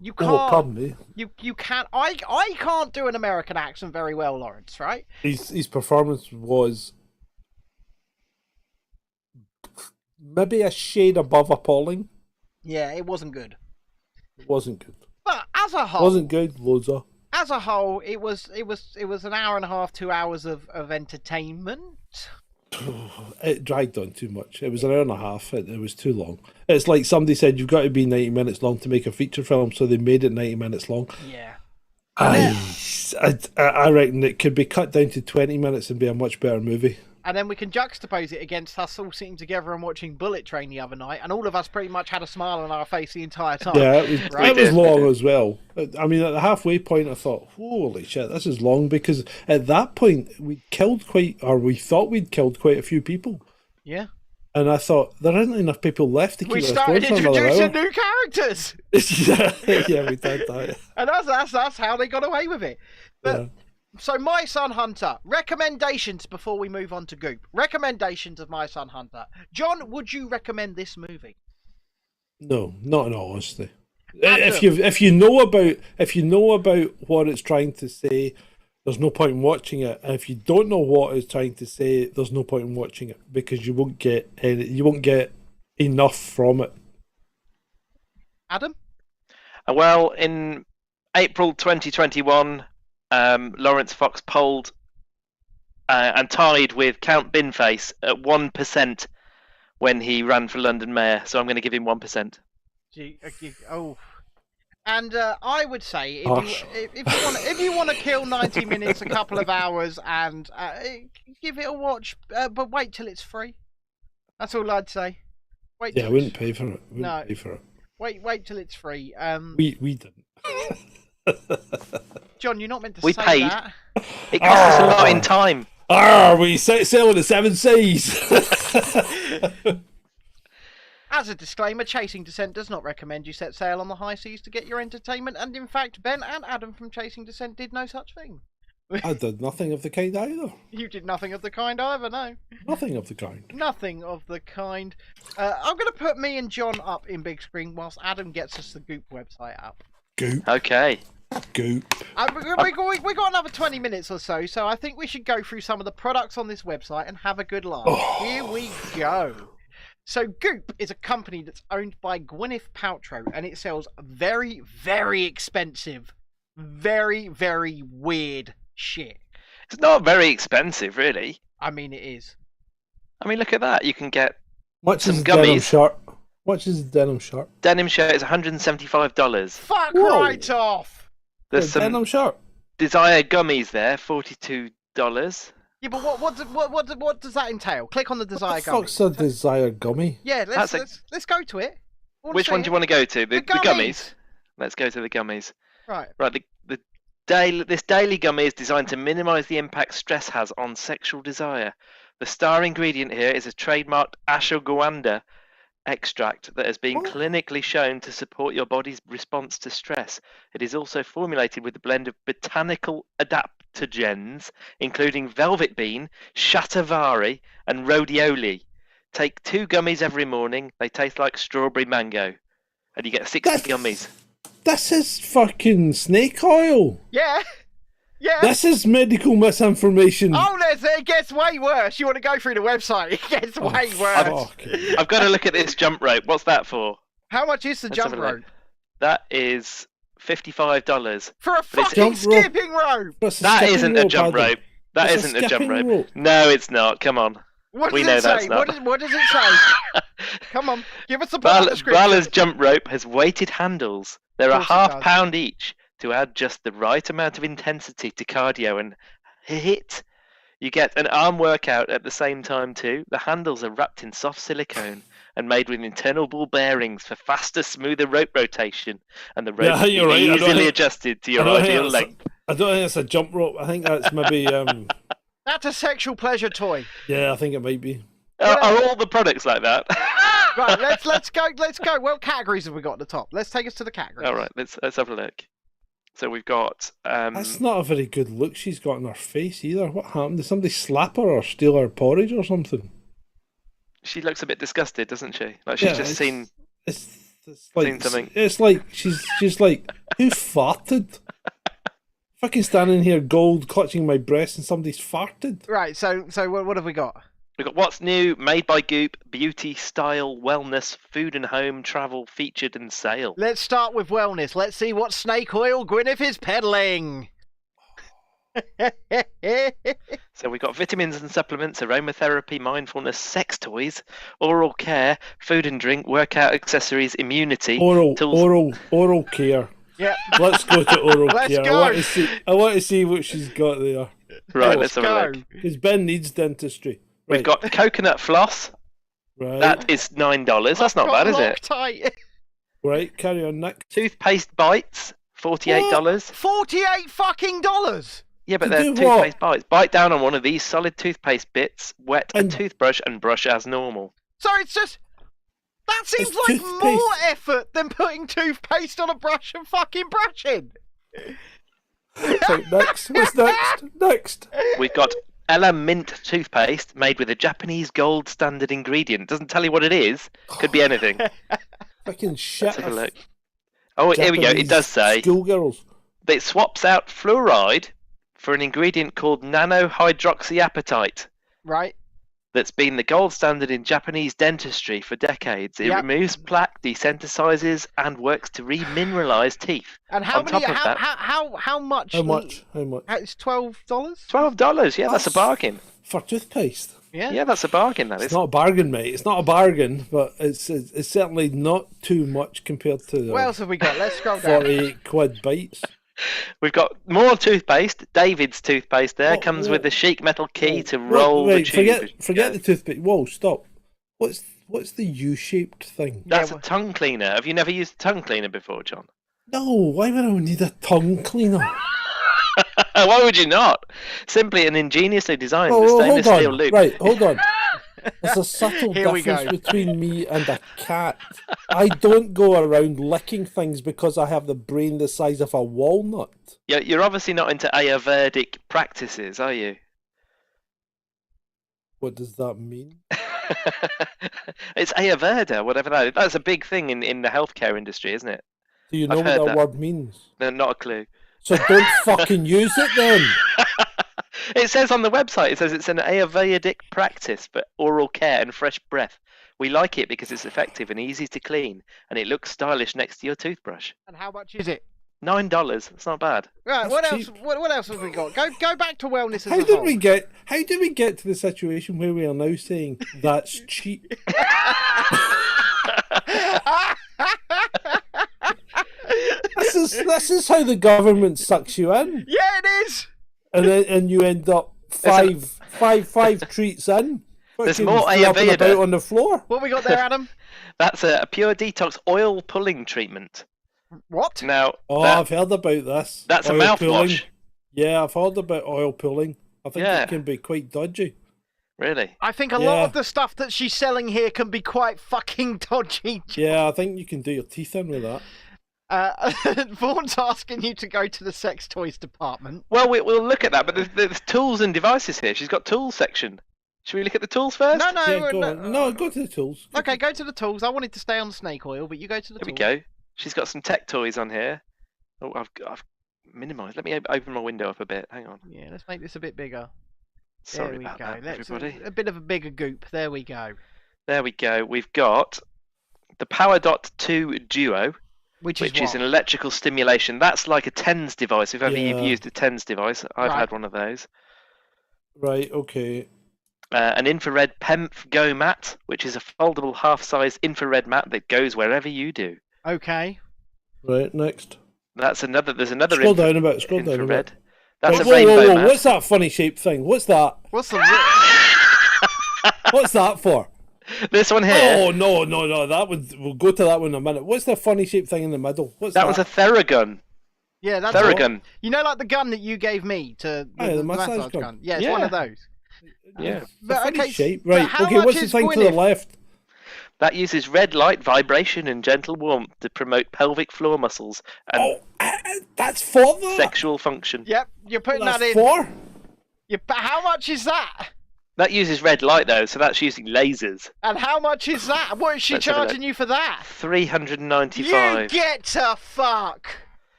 You can't. Oh, pardon me. You can't. I can't do an American accent very well, Lawrence. Right? His performance was maybe a shade above appalling. Yeah, it wasn't good. It wasn't good. But as a whole, wasn't good. Loads of. As a whole, it was an hour and a half, 2 hours of entertainment. It dragged on too much. It was an hour and a half. It was too long. It's like somebody said you've got to be 90 minutes long to make a feature film, so they made it 90 minutes long. Yeah. I reckon it could be cut down to 20 minutes and be a much better movie. And then we can juxtapose it against us all sitting together and watching Bullet Train the other night, and all of us pretty much had a smile on our face the entire time. Yeah, it was long as well. I mean, at the halfway point, I thought, holy shit, this is long, because at that point, we thought we'd killed quite a few people. Yeah. And I thought, there isn't enough people left to keep We us started going for another introducing hour. new characters. Yeah, we did that. And that's how they got away with it. But, Yeah. So, My Son Hunter. Recommendations before we move on to Goop. Recommendations of My Son Hunter. John, would you recommend this movie? No, not in all honesty. Adam. If you know about what it's trying to say, there's no point in watching it. And if you don't know what it's trying to say, there's no point in watching it because you won't get enough from it. Adam? Well, in April 2021, Lawrence Fox polled and tied with Count Binface at 1% when he ran for London Mayor. So I'm going to give him 1%. And I would say Harsh. if you want to kill 90 minutes, a couple of hours, and give it a watch, but wait till it's free. That's all I'd say. Wait. Yeah, I wouldn't pay for it. No. Pay for it. Wait till it's free. We didn't. John, you're not meant to We say paid. that. It cost us a lot in time. We selling at 7 Seas. As a disclaimer, Chasing Dissent does not recommend you set sail on the high seas to get your entertainment, and in fact, Ben and Adam from Chasing Dissent did no such thing. I did nothing of the kind either. You did nothing of the kind either, no. Nothing of the kind. Nothing of the kind. I'm going to put me and John up in big screen whilst Adam gets us the Goop website up. Goop. Okay. Goop. We got another 20 minutes or so I think we should go through some of the products on this website and have a good laugh. Oh. Here we go. So Goop is a company that's owned by Gwyneth Paltrow, and it sells very, very expensive, very, very weird shit. It's not very expensive, really. I mean, it is. I mean, look at that. You can get Much some is a denim gummies. shirt. Much is a denim shirt. Denim shirt is $175. Fuck Whoa. right off! There's A some denim shirt. Desire gummies there, $42. Yeah, but what does that entail? Click on the Desire What the fuck's gummy. a Desire gummy? Yeah, Let's go to it. Which one do you want to go to? The gummies. gummies. Let's go to the gummies. Right. Right. This daily gummy is designed to minimise the impact stress has on sexual desire. The star ingredient here is a trademarked ashwagandha extract that has been What? clinically shown to support your body's response to stress. It is also formulated with a blend of botanical adaptogens, including velvet bean, shatavari, and rhodioli. Take 2 gummies every morning. They taste like strawberry mango. And you get 60 gummies. This is fucking snake oil. Yeah. Yeah. This is medical misinformation. Oh, it gets way worse. You want to go through the website? It gets way worse. fucking- I've got to look at this jump rope. What's that for? How much is the Let's jump have a look. rope? That is $55. For a But it's- fucking Jump rope. skipping rope. That's a That skipping isn't a jump Adam. rope. That It's a isn't a jump skipping rope. rope. No, it's not. Come on. What We does know it that's say? not. What does it say? Come on, give us the product description. Vala's jump rope has weighted handles. They're a Of course it half does. pound each to add just the right amount of intensity to cardio and hit. You get an arm workout at the same time too. The handles are wrapped in soft silicone and made with internal ball bearings for faster, smoother rope rotation, and the rope Yeah, you're right. I don't easily think- adjusted to your I don't think ideal that's- length. I don't think it's a jump rope. I think that's maybe. That's a sexual pleasure toy. Yeah, I think it might be. Are all the products like that? Right, let's go. What categories have we got at the top? Let's take us to the categories. All right, let's have a look. So we've got. That's not a very good look she's got in her face either. What happened? Did somebody slap her or steal her porridge or something? She looks a bit disgusted, doesn't she? Like she's just seen. It's like seen something. It's like she's like, who farted? Fucking standing here, gold clutching my breast, and somebody's farted. Right. So what have we got? We've got what's new, made by Goop, beauty, style, wellness, food and home, travel, featured and sale. Let's start with wellness. Let's see what snake oil Gwyneth is peddling. So we've got vitamins and supplements, aromatherapy, mindfulness, sex toys, oral care, food and drink, workout accessories, immunity, Oral care. Yeah. Let's go to oral Let's care. go. I want to see what she's got there. Right, let's have a look. Because Ben needs dentistry. We've got coconut floss. Right. That is $9. That's not bad, is it? Loctite. Right, carry on, Nick. Toothpaste bites, $48. $48 fucking dollars. Yeah, but To they're do toothpaste what? bites. Bite down on one of these solid toothpaste bits, wet a And- toothbrush, and brush as normal. So it's just that seems It's like toothpaste. more effort than putting toothpaste on a brush and fucking brushing. Right, next. What's next? Next. We've got Ella Mint toothpaste made with a Japanese gold standard ingredient. Doesn't tell you what it is. Could be anything. Fucking shit. Let's have a look. Oh, here we go. It does say Schoolgirls. that it swaps out fluoride for an ingredient called nanohydroxyapatite Right. that's been the gold standard in Japanese dentistry for decades. It Yep. removes plaque, desensitizes, and works to remineralize teeth. And how On many? top of that- How much? How much? How much? It's $12. $12. Yeah, that's a That's- bargain. For toothpaste. Yeah, that's a bargain. That It's is. not a bargain, mate. It's not a bargain, but it's certainly not too much compared to the What else have we got? Let's scroll down. 48 quid bites. We've got more toothpaste. David's toothpaste there What- comes what- with the chic metal key to Right, roll the right, tube. forget the toothpaste. Whoa, stop. What's the U-shaped thing? That's Yeah, a tongue cleaner. Have you never used a tongue cleaner before, John? No, why would I need a tongue cleaner? Why would you not? Simply and ingeniously designed Oh, with hold stainless on. steel loop. Right, hold on. There's a subtle Here we difference go. between me and a cat. I don't go around licking things because I have the brain the size of a walnut. You're obviously not into Ayurvedic practices, are you? What does that mean? It's Ayurveda, whatever that is. That's a big thing in the healthcare industry, isn't it? Do you know I've what heard that that. word means? No, not a clue. So don't fucking use it then. It says on the website, it says it's an Ayurvedic practice for oral care and fresh breath. We like it because it's effective and easy to clean, and it looks stylish next to your toothbrush. And how much is it? $9. That's not bad. Right. That's What cheap. else? What else have we got? Go back to wellness as How a did whole. we get to the situation where we are now saying that's cheap? This is how the government sucks you in, Yeah, it is. and you end up five treats in. There's fucking more flopping Ayurveda. about on the floor. What we got there, Adam? That's a pure detox oil pulling treatment. What? Now, Oh, that- I've heard about this. that's a Oil mouthwash. pulling. Yeah, I've heard about oil pulling. I think Yeah. it can be quite dodgy. Really? I think a lot Yeah. of the stuff that she's selling here can be quite fucking dodgy. Yeah, I think you can do your teeth in with that. Vaughn's asking you to go to the sex toys department. Well, we'll look at that, but there's tools and devices here. She's got tools section. Should we look at the tools first? No, no, Yeah, go no. on. No, go to the tools. Okay, go to the tools. I wanted to stay on snake oil, but you go to the Here we tools. go. She's got some tech toys on here. Oh, I've minimised. Let me open my window up a bit. Hang on. Yeah, let's make this a bit bigger. Sorry there we about go. that, Let's everybody. a bit of a bigger goop. There we go. There we go. We've got the PowerDot 2 Duo, Which which is is what? an electrical stimulation. That's like a TENS device. If ever you've Yeah. used a TENS device, I've Right. had one of those. Right, okay. An infrared PEMF Go mat, which is a foldable half-size infrared mat that goes wherever you do. Okay. Right, next. There's another Scroll down a bit, scroll down a infrared. bit. That's Right, a rainbow mat. What's that funny shaped thing? What's that? What's the? What's that for? This one here. Oh, no. That one, we'll go to that one in a minute. What's the funny shaped thing in the middle? What's that? That was a Theragun. Yeah, that's Theragun. You know, like the gun that you gave me to Aye, the massage gun. Yeah, it's one Yeah. of those. Yeah. It's a But, funny okay, shape. but Right, how okay, much what's the is thing to the Gwyneth? left? That uses red light, vibration, and gentle warmth to promote pelvic floor muscles and Oh, that's for that? sexual function. Yep, you're putting That's that in. for? But how much is that? That uses red light though, so that's using lasers. And how much is that? What is she Let's have a look. charging you for that? You 395. get to fuck.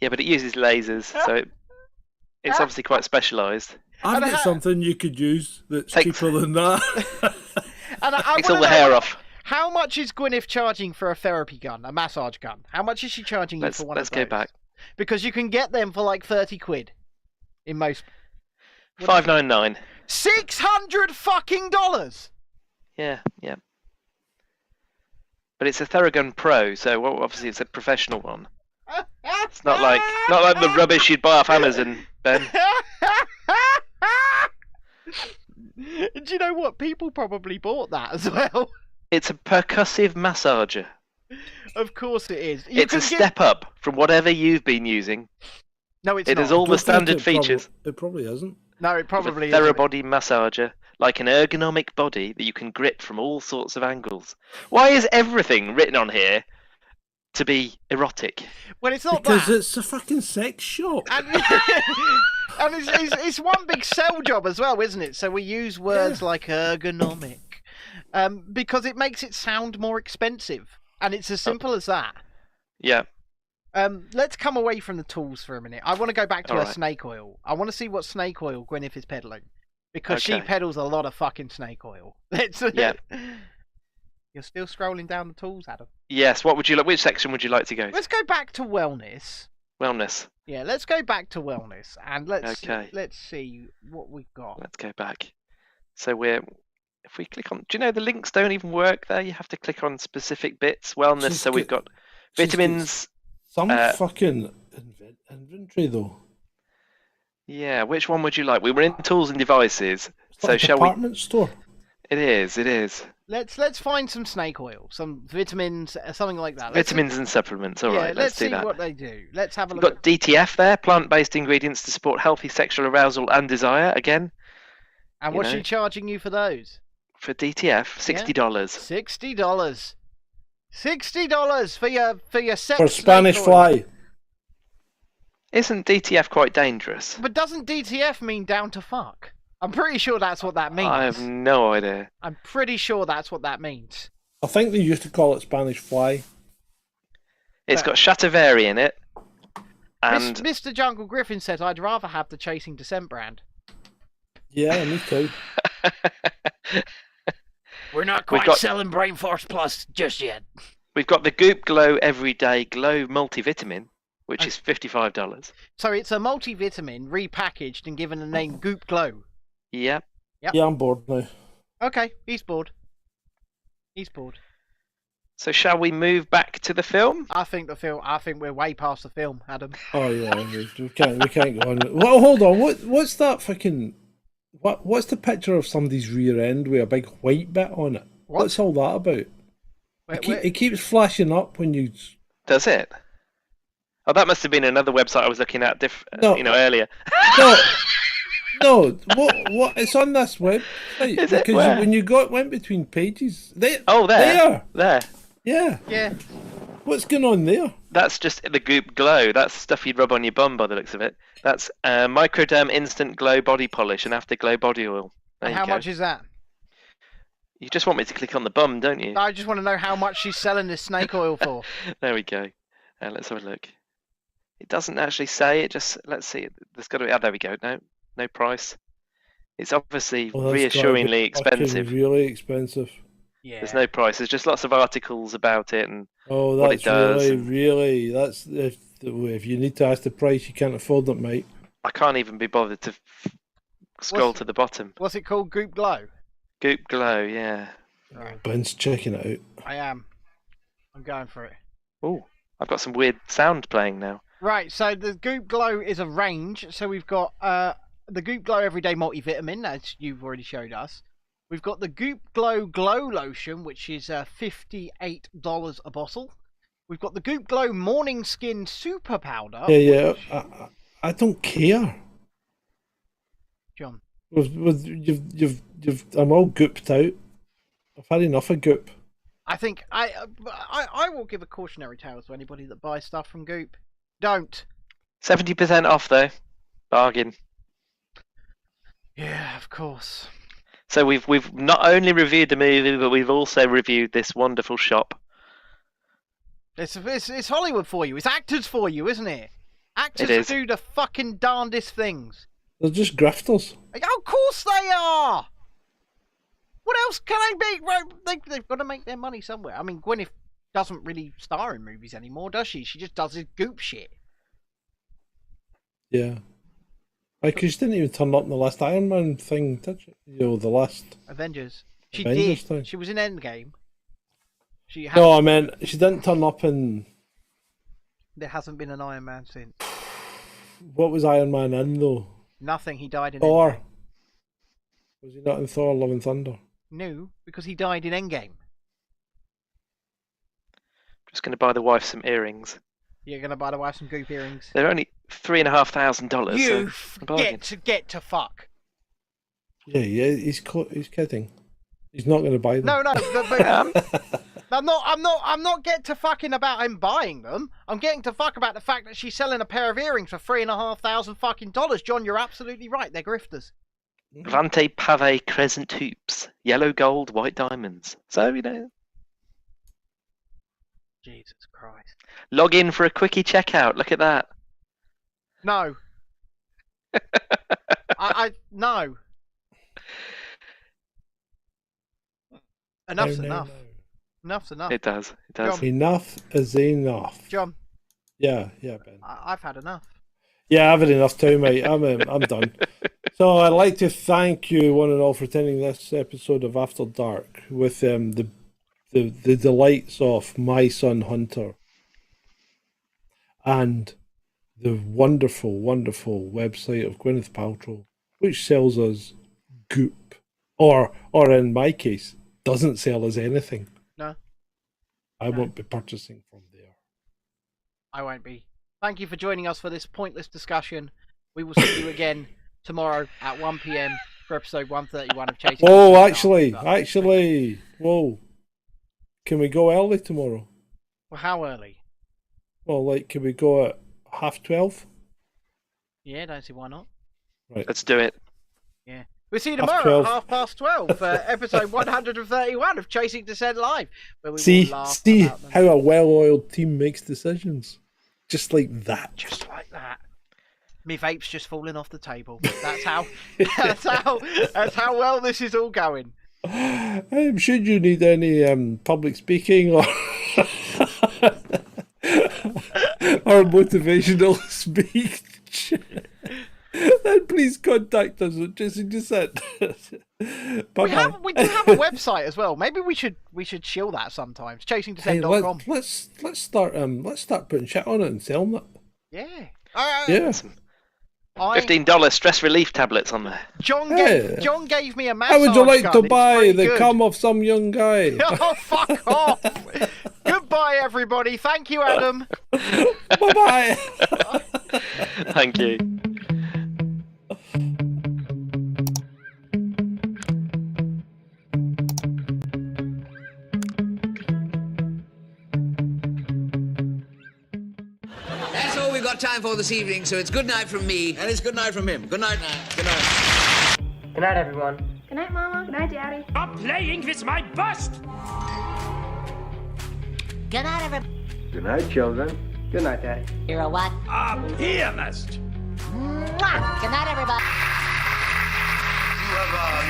Yeah, but it uses lasers, so it's obviously quite specialised. I've And got something you could use that's Takes- cheaper than that. And I Takes all wanna the know, hair off. How much is Gwyneth charging for a therapy gun, a massage gun? How much is she charging you Let's for one let's of those? go back. Because you can get them for like 30 quid in most. $599. $600 fucking dollars. Yeah. But it's a Theragun Pro, so obviously it's a professional one. It's not like the rubbish you'd buy off Amazon, Ben. Do you know what? People probably bought that as well. It's a percussive massager. Of course it is. You It's a can get- step up from whatever you've been using. No, it's It not. has all the Don't think standard features. It probably isn't. No, it With probably a isn't. therabody massager, like an ergonomic body that you can grip from all sorts of angles. Why is everything written on here to be erotic? Well, it's not Because that. it's a fucking sex shop. And, and it's one big sell job as well, isn't it? So we use words like ergonomic because it makes it sound more expensive. And it's as simple as that. Yeah. Let's come away from the tools for a minute. I want to go back to her Alright. snake oil. I want to see what snake oil Gwyneth is peddling. Because she Okay. peddles a lot of fucking snake oil. Yeah. You're still scrolling down the tools, Adam. Yes. What would you like? Which section would you like to go to? Let's go back to wellness. Wellness. Yeah, let's go back to wellness and let's Okay. see what we've got. Let's go back. So if we click on, do you know the links don't even work there? You have to click on specific bits. Wellness. She's So we've got vitamins. Some Uh, fucking inventory though. Yeah. Which one would you like? We were in tools and devices. It's So like a shall we? department store. It is. It is. Let's find some snake oil, some vitamins, something like that. Let's Vitamins and supplements. All yeah, right. Let's do see that. what they do. Let's have a We've look. got DTF there, plant-based ingredients to support healthy sexual arousal and desire. Again, And you what's know. she charging you for those? for DTF, $60. $60. $60 for your sex For Spanish snake oil. fly. Isn't DTF quite dangerous? But doesn't DTF mean down to fuck? I'm pretty sure that's what that means. I have no idea. I'm pretty sure that's what that means. I think they used to call it Spanish fly. It's got Shatavari in it, and Mr. Jungle Griffin says I'd rather have the Chasing Dissent brand. Yeah, me too. We're not We've quite got- selling Brain Force Plus just yet. we've got the Goop Glow Everyday Glow Multivitamin, which is $55. So it's a multivitamin repackaged and given the name Goop Glow. Yep. Yeah, I'm bored now. Okay, he's bored. He's bored. So shall we move back to the film? I think we're way past the film, Adam. Oh yeah, we can't go on. Well, hold on. What's that fucking? What's the picture of somebody's rear end with a big white bit on it? What? What's all that about? It keeps flashing up when you. Does it? Oh, that must have been another website I was looking at No. earlier. No, no. What? It's on this website Is it? because Where? when you went between pages, Oh, there. There. Yeah. Yeah. What's going on there? That's just the Goop Glow. That's stuff you'd rub on your bum by the looks of it. That's Microderm Instant Glow Body Polish and Afterglow Body Oil. There And you how go. much is that? You just want me to click on the bum, don't you? I just want to know how much she's selling this snake oil for. There we go. Let's have a look. It doesn't actually say. It just let's see. There's got to be. Oh, there we go. No price. It's obviously Oh, that's gotta be reassuringly fucking expensive. Really expensive. Yeah. There's no price. There's just lots of articles about it, and Oh, What it that's does really. That's if you need to ask the price, you can't afford it, mate. I can't even be bothered to scroll to the bottom. What's it called? Goop Glow. Goop Glow, yeah. Right. Ben's checking it out. I am. I'm going for it. Oh, I've got some weird sound playing now. Right, so the Goop Glow is a range. So we've got the Goop Glow Everyday Multivitamin, as you've already showed us. We've got the Goop Glow Glow Lotion, which is $58 a bottle. We've got the Goop Glow Morning Skin Super Powder. Yeah. which- I don't care. John. I'm all gooped out. I've had enough of goop. I think I will give a cautionary tale to anybody that buys stuff from Goop. Don't. 70% off though. Bargain. Yeah, of course. So we've not only reviewed the movie, but we've also reviewed this wonderful shop. It's Hollywood for you. It's actors for you, isn't it? Actors It is. do the fucking darndest things. They're just grifters. Of course they are. What else can they be? Right, they've got to make their money somewhere. I mean, Gwyneth doesn't really star in movies anymore, does she? She just does this Goop shit. Yeah. Like, she didn't even turn up in the last Iron Man thing, did she? The last. Avengers. She Avengers did. thing. She was in Endgame. No, I mean, she didn't turn up in. There hasn't been an Iron Man since. What was Iron Man in, though? Nothing. He died in Thor. Endgame. Was he not in Thor Love and Thunder? No, because he died in Endgame. Just going to buy the wife some earrings. You're gonna buy the wife some goop earrings. They're only $3,500. You so get to fuck. Yeah, he's kidding. He's not going to buy them. No, but I'm not getting to fucking about him buying them. I'm getting to fuck about the fact that she's selling a pair of earrings for $3,500 fucking dollars. John, you're absolutely right. They're grifters. Vante Pave Crescent hoops, yellow gold, white diamonds. So, Jesus Christ. log in for a quickie checkout. Look at that. No. No. Enough's enough. Enough's enough. It does. John. Enough is enough. John. Yeah, Ben. I've had enough. Yeah, I've had enough too, mate. I'm done. So I'd like to thank you one and all for attending this episode of After Dark with the delights of My Son Hunter and the wonderful, wonderful website of Gwyneth Paltrow, which sells us goop, or in my case, doesn't sell us anything. No. I won't be purchasing from there. I won't be. Thank you for joining us for this pointless discussion. We will see you again tomorrow at 1 p.m. for episode 131 of Chasing. Oh, actually, whoa. Can we go early tomorrow? Well, how early? Well, can we go at 12:30? Yeah, don't see why not. Right. Let's do it. Yeah. We'll see you tomorrow at 12:30 for episode 131 of Chasing Dissent Live. Where we See will laugh about them. how a well-oiled team makes decisions. Just like that. Just like that. Me vape's just falling off the table. That's how well this is all going. Should you need any public speaking or or motivational speech, then please contact us at Chasing Dissent. We do have a website as well. Maybe we should shill that sometimes. ChasingDissent.com. Let's start putting shit on it and selling it. Yeah. Yeah. $15 stress relief tablets on there. John gave me a massage How would you like gun. to It's buy pretty the good. cum of some young guy? Oh, fuck off! Goodbye, everybody. Thank you, Adam. Bye-bye. Thank you. That's all we've got time for this evening, so it's good night from me, and it's good night from him. Good night now. Good night. Good night, everyone. Good night, Mama. Good night, Daddy. Stop playing with my bust! Good night, everybody. Good night, children. Good night, Daddy. You're a what? A pianist! Mwah! Good night, everybody.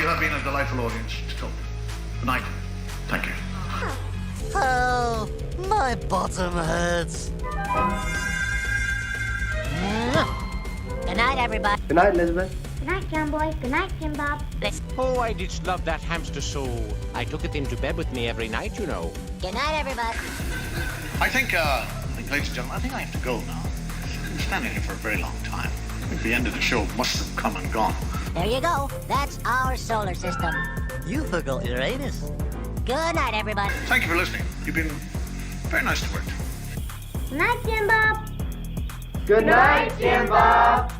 You have been a delightful audience to talk to. Good night. Thank you. Oh, my bottom hurts. Good night, everybody. Good night, Elizabeth. Good night, John Boy. Good night, Jim Bob. Oh, I did love that hamster so. I took it into bed with me every night, you know. Good night, everybody. I think, ladies and gentlemen, I think I have to go now. I've been standing here for a very long time. I think the end of the show must have come and gone. There you go. That's our solar system. You forgot Uranus. Good night, everybody. Thank you for listening. You've been very nice to work to. Good night, Jim Bob. Good night, Jim Bob.